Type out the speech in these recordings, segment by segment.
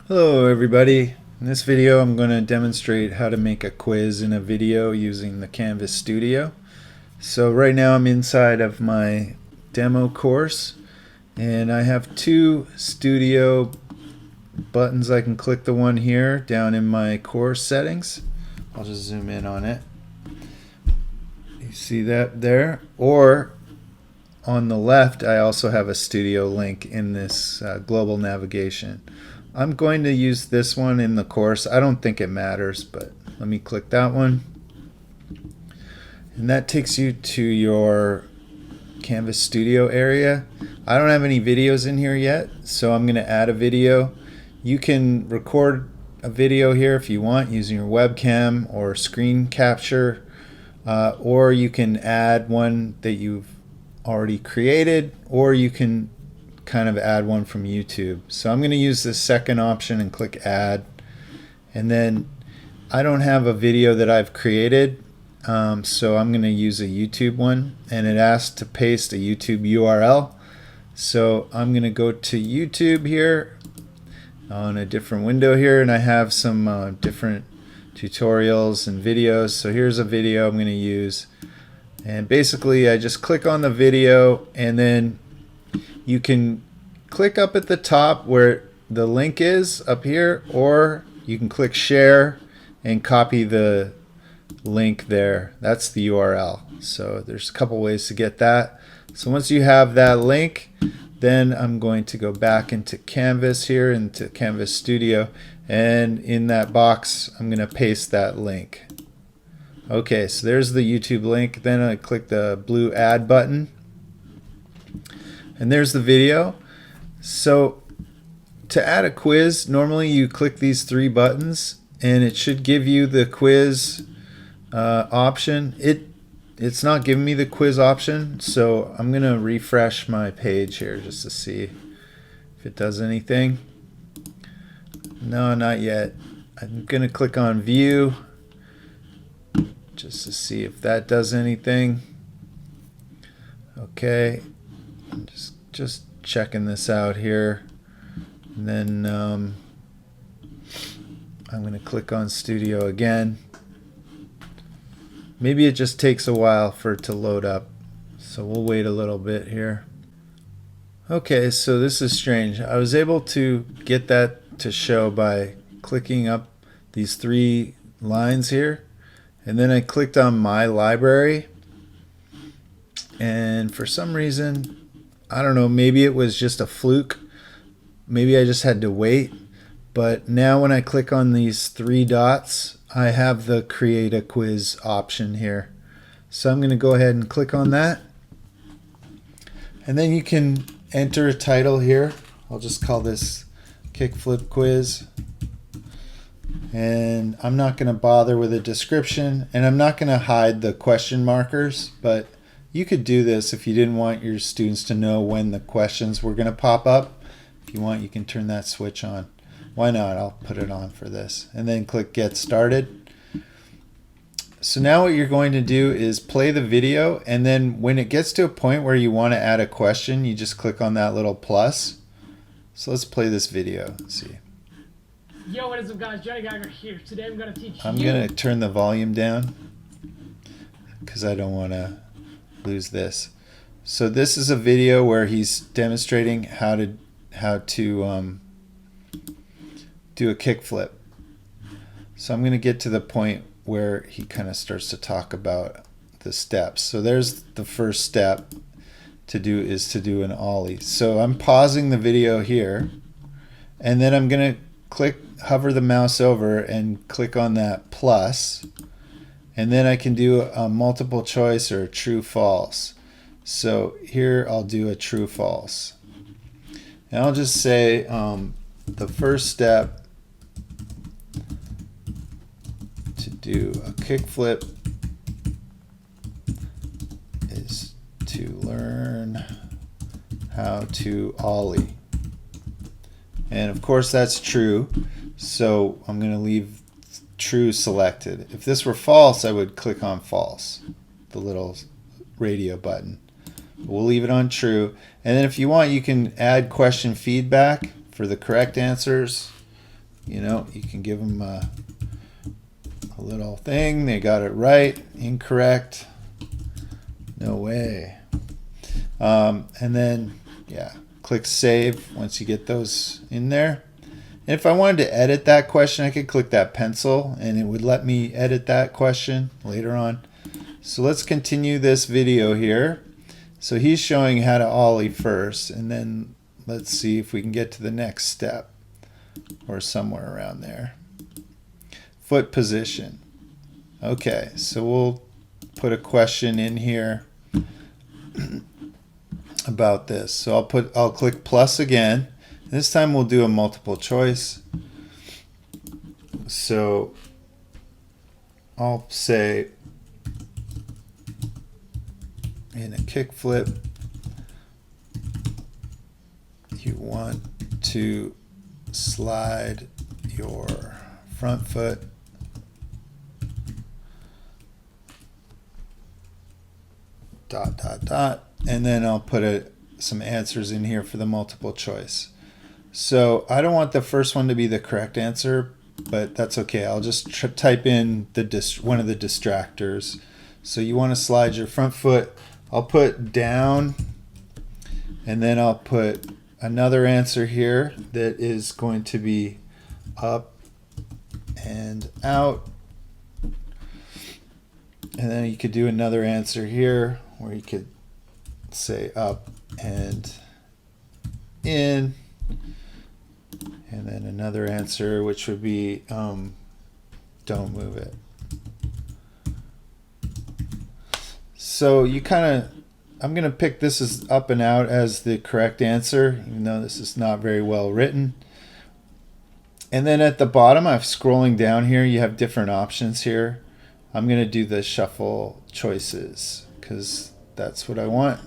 Hello everybody. In this video I'm going to demonstrate how to make a quiz in a video using the Canvas Studio. So right now I'm inside of my demo course and I have two studio buttons. I can click the one here down in my course settings. I'll just zoom in on it. You see that there? Or on the left I also have a studio link in this global navigation. I'm going to use this one in the course. I don't think it matters, but let me click that one. And that takes you to your Canvas Studio area. I don't have any videos in here yet, so I'm going to add a video. You can record a video here if you want using your webcam or screen capture, or you can add one that you've already created, or you can kind of add one from YouTube. So I'm going to use this second option and click add, and then I don't have a video that I've created, so I'm going to use a YouTube one, and it asks to paste a YouTube URL. So I'm going to go to YouTube here on a different window here, and I have some different tutorials and videos. So here's a video I'm going to use, and basically I just click on the video, and then you can click up at the top where the link is up here, or you can click share and copy the link there. That's the URL. So there's a couple ways to get that. So once you have that link, then I'm going to go back into Canvas here, into Canvas Studio, and in that box I'm going to paste that link. Okay, so there's the YouTube link. Then I click the blue add button, and there's the video. So to add a quiz, normally you click these three buttons and it should give you the quiz option. It's not giving me the quiz option, so I'm gonna refresh my page here just to see if it does anything. No, not yet. I'm gonna click on view just to see if that does anything. Okay, I'm just checking this out here, and then I'm going to click on Studio again. Maybe it just takes a while for it to load up, so we'll wait a little bit here. Okay, so this is strange. I was able to get that to show by clicking up these three lines here, and then I clicked on my library, and for some reason, I don't know, maybe it was just a fluke. Maybe I just had to wait. But now when I click on these three dots, I have the create a quiz option here. So I'm going to go ahead and click on that. And then you can enter a title here. I'll just call this kickflip quiz. And I'm not going to bother with a description, and I'm not going to hide the question markers, but you could do this if you didn't want your students to know when the questions were going to pop up. If you want, you can turn that switch on. Why not? I'll put it on for this. And then click Get Started. So now what you're going to do is play the video, and then when it gets to a point where you want to add a question, you just click on that little plus. So let's play this video. Let's see. Yo, what is up guys? Johnny Geiger here. Today I'm going to teach I'm going to turn the volume down because I don't want to lose this. So this is a video where he's demonstrating how to do a kickflip. So I'm going to get to the point where he kind of starts to talk about the steps. So there's the first step to do, is to do an ollie. So I'm pausing the video here, and then I'm going to hover the mouse over and click on that plus, and then I can do a multiple choice or a true false. So here I'll do a true false, and I'll just say the first step to do a kickflip is to learn how to ollie. And of course that's true, so I'm going to leave true selected. If this were false, I would click on false, the little radio button. We'll leave it on true. And then if you want, you can add question feedback for the correct answers. You know, you can give them a little thing. They got it right. Incorrect. No way. And then, yeah, click save once you get those in there. And if I wanted to edit that question, I could click that pencil and it would let me edit that question later on. So let's continue this video here. So he's showing how to ollie first, and then let's see if we can get to the next step or somewhere around there. Foot position. Okay, so we'll put a question in here about this. So I'll click plus again. This time we'll do a multiple choice. So I'll say in a kickflip, you want to slide your front foot dot dot dot, and then I'll put some answers in here for the multiple choice. So I don't want the first one to be the correct answer, but that's okay. I'll just type in one of the distractors. So you want to slide your front foot. I'll put down, and then I'll put another answer here that is going to be up and out. And then you could do another answer here where you could say up and in. And then another answer which would be don't move it. So you I'm going to pick this as up and out as the correct answer, even though this is not very well written. And then at the bottom, I'm scrolling down here. You have different options here. I'm going to do the shuffle choices because that's what I want.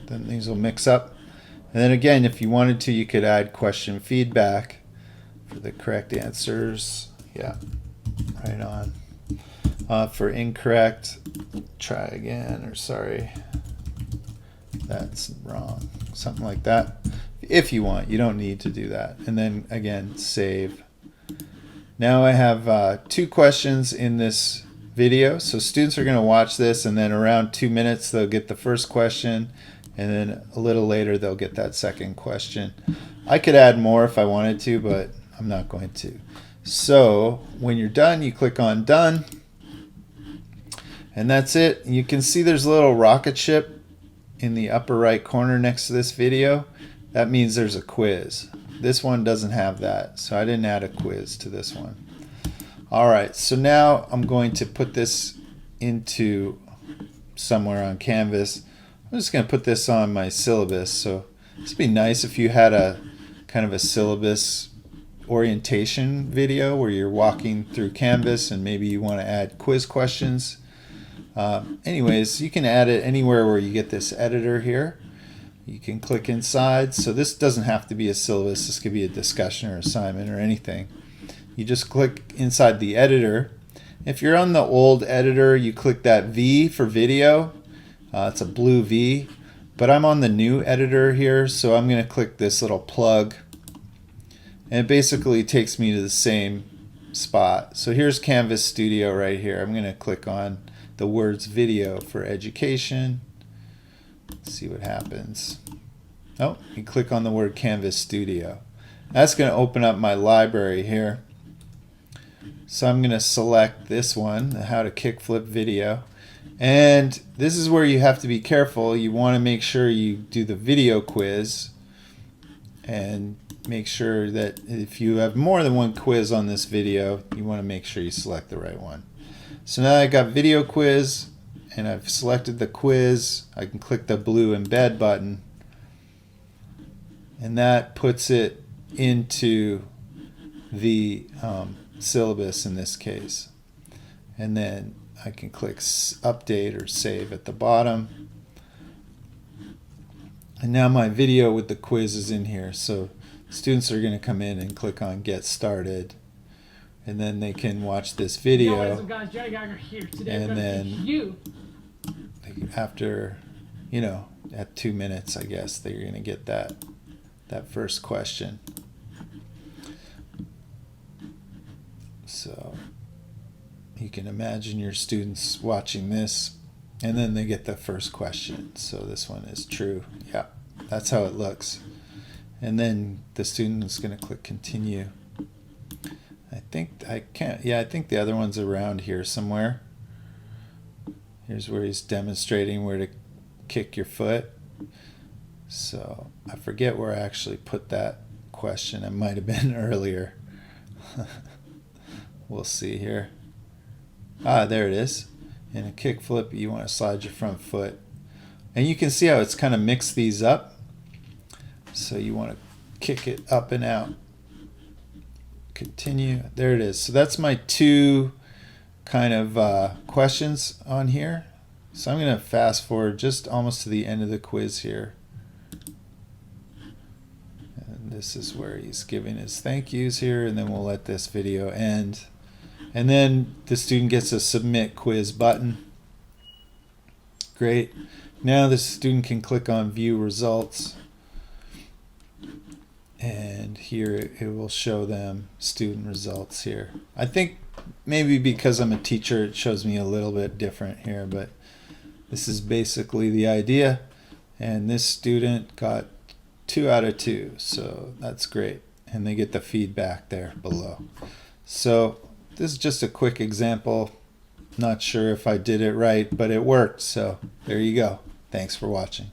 Then these will mix up. And then again, if you wanted to, you could add question feedback for the correct answers. Yeah, right on. For incorrect, try again, or sorry, that's wrong. Something like that. If you want, you don't need to do that. And then again, save. Now I have 2 questions in this video. So students are going to watch this, and then around 2 minutes, they'll get the first question. And then a little later, they'll get that second question. I could add more if I wanted to, but I'm not going to. So when you're done, you click on done. And that's it. You can see there's a little rocket ship in the upper right corner next to this video. That means there's a quiz. This one doesn't have that, so I didn't add a quiz to this one. All right, so now I'm going to put this into somewhere on Canvas. I'm just going to put this on my syllabus. So this would be nice if you had a kind of a syllabus orientation video where you're walking through Canvas and maybe you want to add quiz questions. Anyways, you can add it anywhere where you get this editor here. You can click inside. So this doesn't have to be a syllabus. This could be a discussion or assignment or anything. You just click inside the editor. If you're on the old editor, you click that V for video. It's a blue V. But I'm on the new editor here, so I'm going to click this little plug. And it basically takes me to the same spot. So here's Canvas Studio right here. I'm going to click on the words video for education. Let's see what happens. Oh, you click on the word Canvas Studio. That's going to open up my library here. So I'm going to select this one, the how to kickflip video. And this is where you have to be careful. You want to make sure you do the video quiz and make sure that if you have more than one quiz on this video, you want to make sure you select the right one. So now I got video quiz and I've selected the quiz. I can click the blue embed button and that puts it into the syllabus in this case. And then I can click update or save at the bottom. And now my video with the quiz is in here. So students are going to come in and click on get started. And then they can watch this video. Yo, what is up, guys? Johnny Geiger here. Today and then after, at 2 minutes, I guess, they're going to get that first question. So you can imagine your students watching this, and then they get the first question. So this one is true. Yeah, that's how it looks. And then the student is going to click continue. I think the other one's around here somewhere. Here's where he's demonstrating where to kick your foot. So I forget where I actually put that question. It might have been earlier. We'll see here. There it is. In a kick flip, you want to slide your front foot. And you can see how it's kind of mixed these up. So you want to kick it up and out. Continue. There it is. So that's my two kind of questions on here. So I'm going to fast forward just almost to the end of the quiz here. And this is where he's giving his thank yous here, and then we'll let this video end. And then the student gets a submit quiz button. Great. Now the student can click on view results. And here it will show them student results here. I think maybe because I'm a teacher it shows me a little bit different here, but this is basically the idea. And this student got 2 out of 2, so that's great. And they get the feedback there below. So this is just a quick example. Not sure if I did it right, but it worked. So there you go. Thanks for watching.